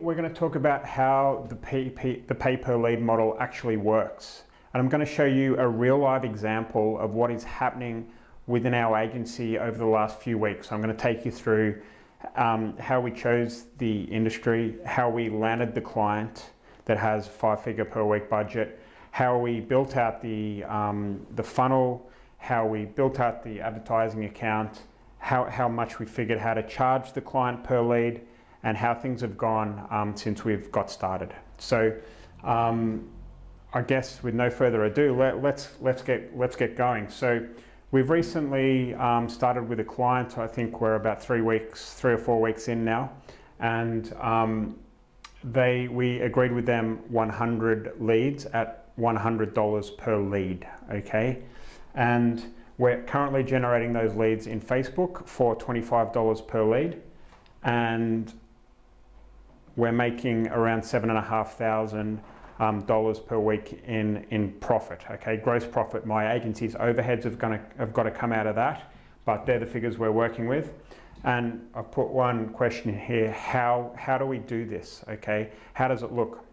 we're going to talk about how the pay per lead model actually works. And I'm going to show you a real live example of what is happening within our agency over the last few weeks. I'm going to take you through how we chose the industry, how we landed the client that has 5-figure per week budget, how we built out the funnel, how we built out the advertising account, how much we figured how to charge the client per lead, and how things have gone since we've got started. So I guess with no further ado, let's get going. So we've recently started with a client. I think we're about 3 or 4 weeks in now, and we agreed with them 100 leads at $100 per lead, okay? And we're currently generating those leads in Facebook for $25 per lead, and we're making around $7,500 per week in profit, okay? Gross profit. My agency's overheads have got to come out of that, but they're the figures we're working with. And I've put one question here: how do we do this, okay? How does it look?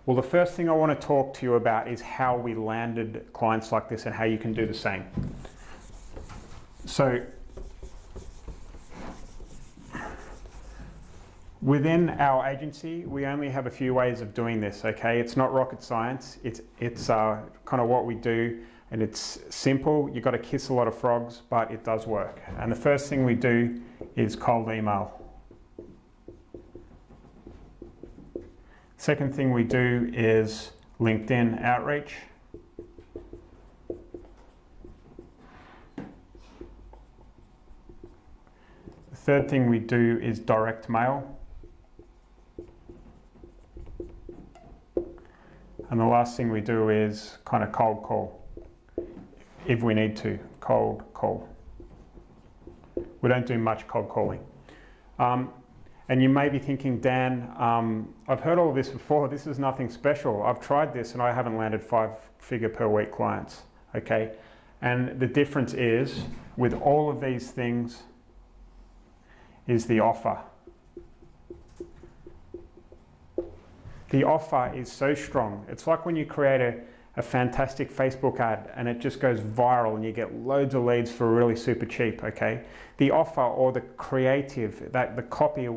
Well, the first thing I want to talk to you about is how we landed clients like this and how you can do the same. So within our agency, we only have a few ways of doing this, okay? It's not rocket science. It's kind of what we do, and it's simple. You've got to kiss a lot of frogs, but it does work. And the first thing we do is cold email. Second thing we do is LinkedIn outreach. The third thing we do is direct mail. And the last thing we do is kind of cold call, if we need to, cold call. We don't do much cold calling. And you may be thinking, Dan, I've heard all of this before. This is nothing special. I've tried this and I haven't landed 5-figure per week clients, okay? And the difference is, with all of these things, is the offer. The offer is so strong. It's like when you create a fantastic Facebook ad and it just goes viral and you get loads of leads for really super cheap, okay? The offer or the creative, the copy,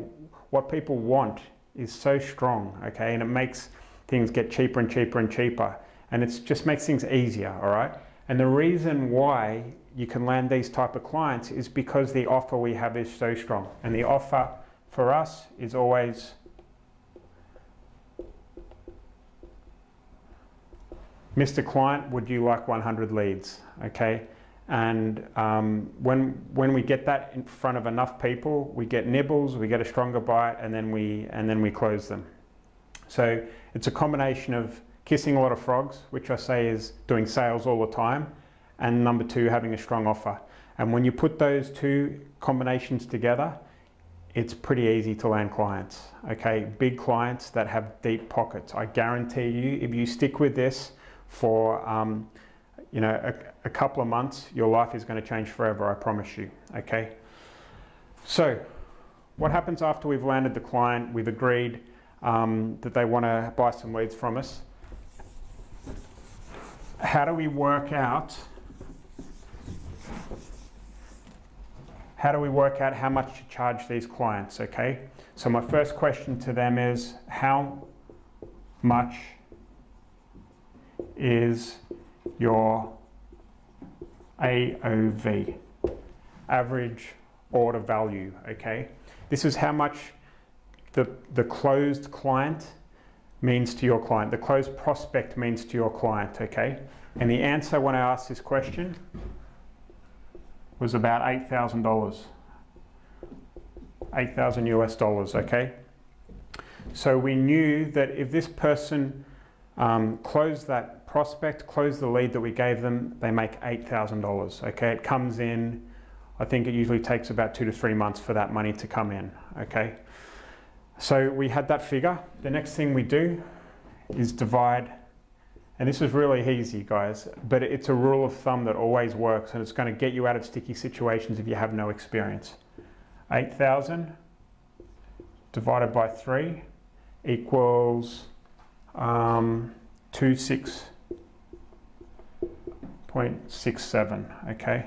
what people want is so strong, okay? And it makes things get cheaper and cheaper and cheaper. And it just makes things easier, all right? And the reason why you can land these type of clients is because the offer we have is so strong. And the offer for us is always Mr. Client, would you like 100 leads, okay? And when we get that in front of enough people, we get nibbles, we get a stronger bite, and then we close them. So it's a combination of kissing a lot of frogs, which I say is doing sales all the time, and number 2, having a strong offer. And when you put those two combinations together, it's pretty easy to land clients, okay? Big clients that have deep pockets. I guarantee you, if you stick with this for a couple of months, your life is going to change forever, I promise you, okay? So what happens after we've landed the client, we've agreed that they want to buy some leads from us? How do we work out how much to charge these clients, okay? So my first question to them is, how much is your AOV, average order value, okay? This is how much the closed client means to your client, the closed prospect means to your client, okay? And the answer when I asked this question was about $8,000, $8,000 US, okay? So we knew that if this person closed that prospect, closed the lead that we gave them, they make $8,000, okay? It comes in, I think it usually takes about 2 to 3 months for that money to come in, okay? So we had that figure. The next thing we do is divide, and this is really easy, guys, but it's a rule of thumb that always works, and it's going to get you out of sticky situations if you have no experience. 8,000 divided by 3 equals 26.67, okay?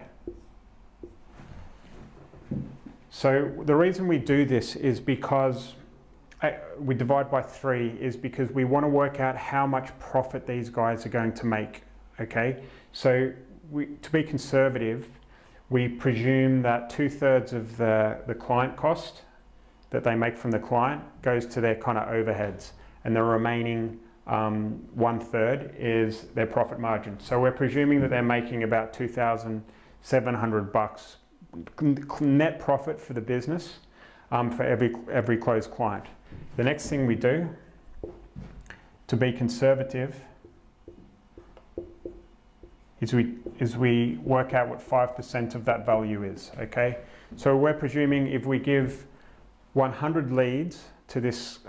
So the reason we do this is because we divide by 3 is because we want to work out how much profit these guys are going to make, okay? So to be conservative, we presume that 2/3 of the client cost that they make from the client goes to their kind of overheads, and the remaining 1/3 is their profit margin. So we're presuming that they're making about $2,700 net profit for the business for every closed client. The next thing we do, to be conservative, is we work out what 5% of that value is, okay? So we're presuming if we give 100 leads to this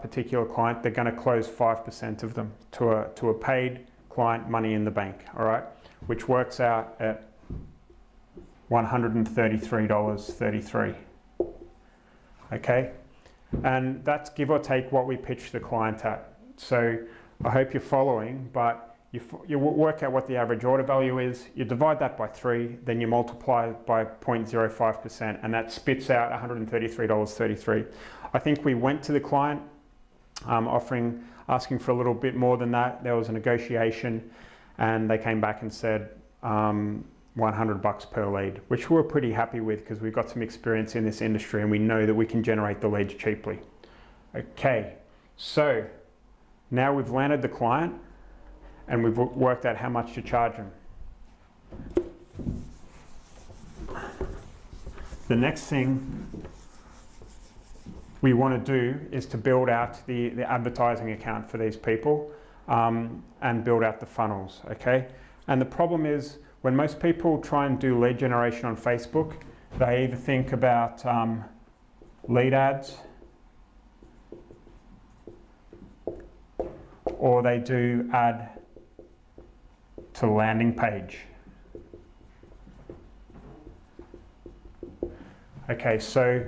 particular client, they're going to close 5% of them to a paid client money in the bank, all right? Which works out at $133.33, okay? And that's give or take what we pitch the client at. So I hope you're following, but you work out what the average order value is, you divide that by 3, then you multiply by 0.05%, and that spits out $133.33. I think we went to the client asking for a little bit more than that. There was a negotiation, and they came back and said $100 per lead, which we're pretty happy with because we've got some experience in this industry and we know that we can generate the leads cheaply. Okay, so now we've landed the client and we've worked out how much to charge them. The next thing we want to do is to build out the advertising account for these people and build out the funnels, okay? And the problem is when most people try and do lead generation on Facebook, they either think about lead ads or they do add to landing page. Okay, so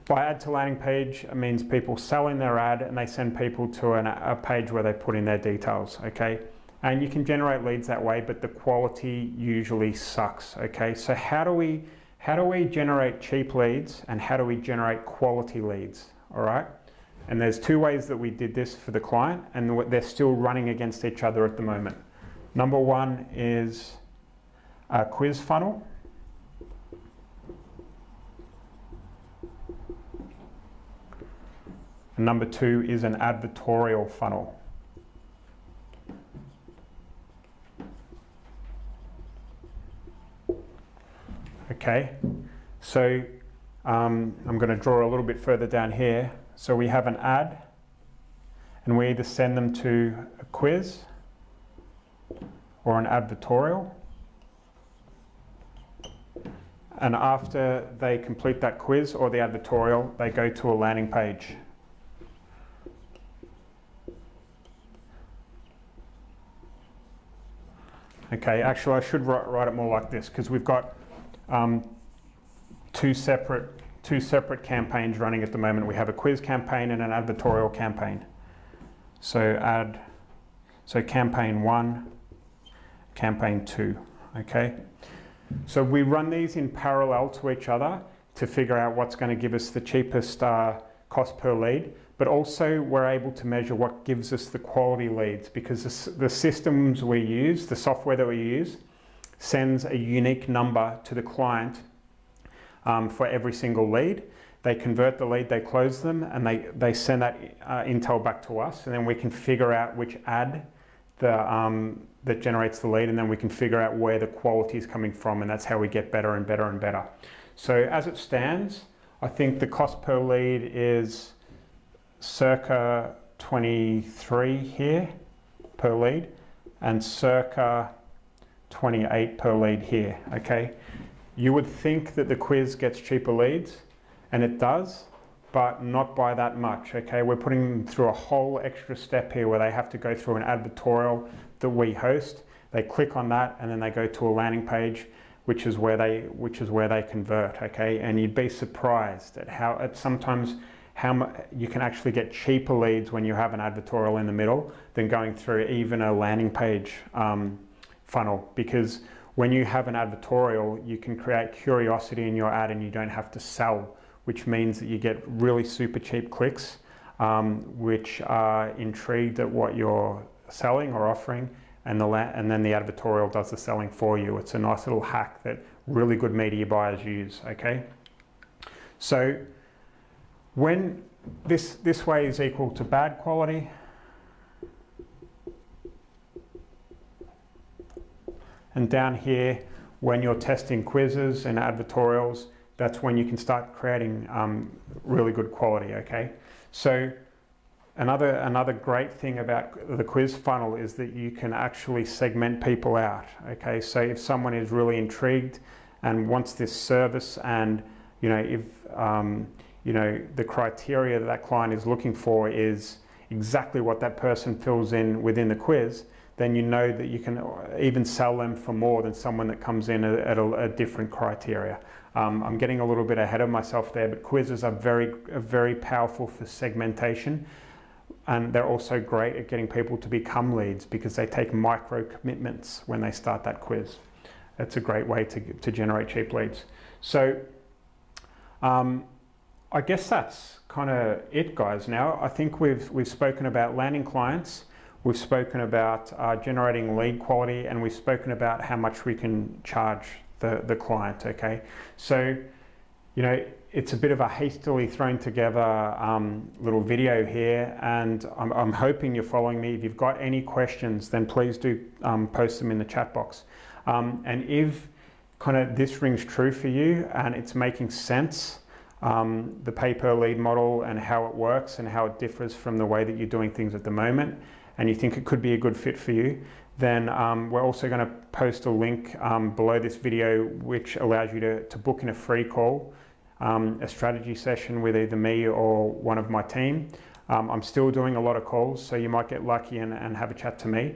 by add to landing page, it means people sell in their ad and they send people to a page where they put in their details, okay? And you can generate leads that way, but the quality usually sucks, okay? So how do we generate cheap leads and how do we generate quality leads, all right? And there's 2 ways that we did this for the client, and they're still running against each other at the moment. Number 1 is a quiz funnel. And number 2 is an advertorial funnel. Okay, so I'm going to draw a little bit further down here. So we have an ad, and we either send them to a quiz or an advertorial. And after they complete that quiz or the advertorial, they go to a landing page. Okay, actually I should write it more like this because we've got two separate campaigns running at the moment. We have a quiz campaign and an advertorial campaign. So campaign 1, campaign 2, okay? So we run these in parallel to each other to figure out what's going to give us the cheapest cost per lead, but also we're able to measure what gives us the quality leads because the systems we use, the software that we use, sends a unique number to the client for every single lead. They convert the lead, they close them, and they send that intel back to us, and then we can figure out which ad that generates the lead, and then we can figure out where the quality is coming from, and that's how we get better and better and better. So as it stands, I think the cost per lead is circa 23 here per lead, and circa 28 per lead here, okay? You would think that the quiz gets cheaper leads, and it does, but not by that much, okay? We're putting them through a whole extra step here where they have to go through an advertorial that we host. They click on that, and then they go to a landing page, which is where they convert, okay? And you'd be surprised at sometimes you can actually get cheaper leads when you have an advertorial in the middle than going through even a landing page funnel, because when you have an advertorial, you can create curiosity in your ad and you don't have to sell, which means that you get really super cheap clicks, which are intrigued at what you're selling or offering, and then the advertorial does the selling for you. It's a nice little hack that really good media buyers use, okay? So when this way is equal to bad quality, and down here, when you're testing quizzes and advertorials, that's when you can start creating really good quality, okay? So another great thing about the quiz funnel is that you can actually segment people out, okay? So if someone is really intrigued and wants this service, and if the criteria that client is looking for is exactly what that person fills in within the quiz, then you know that you can even sell them for more than someone that comes in at a different criteria. I'm getting a little bit ahead of myself there, but quizzes are very powerful for segmentation, and they're also great at getting people to become leads because they take micro commitments when they start that quiz. That's a great way to generate cheap leads. So I guess that's kind of it, guys. Now I think we've spoken about landing clients. We've spoken about generating lead quality, and we've spoken about how much we can charge the client, okay? So, it's a bit of a hastily thrown together little video here, and I'm hoping you're following me. If you've got any questions, then please do post them in the chat box. And if kind of this rings true for you and it's making sense, the pay-per-lead model and how it works and how it differs from the way that you're doing things at the moment, and you think it could be a good fit for you, then we're also going to post a link below this video which allows you to book in a free call, a strategy session with either me or one of my team. I'm still doing a lot of calls, so you might get lucky and have a chat to me.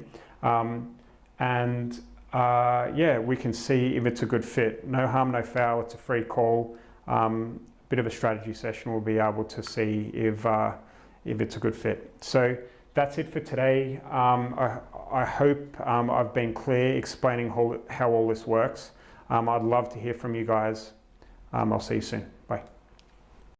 Yeah, we can see if it's a good fit. No harm, no foul. It's a free call. Bit of a strategy session. We'll be able to see if it's a good fit. So that's it for today. I hope I've been clear explaining how all this works. I'd love to hear from you guys. I'll see you soon.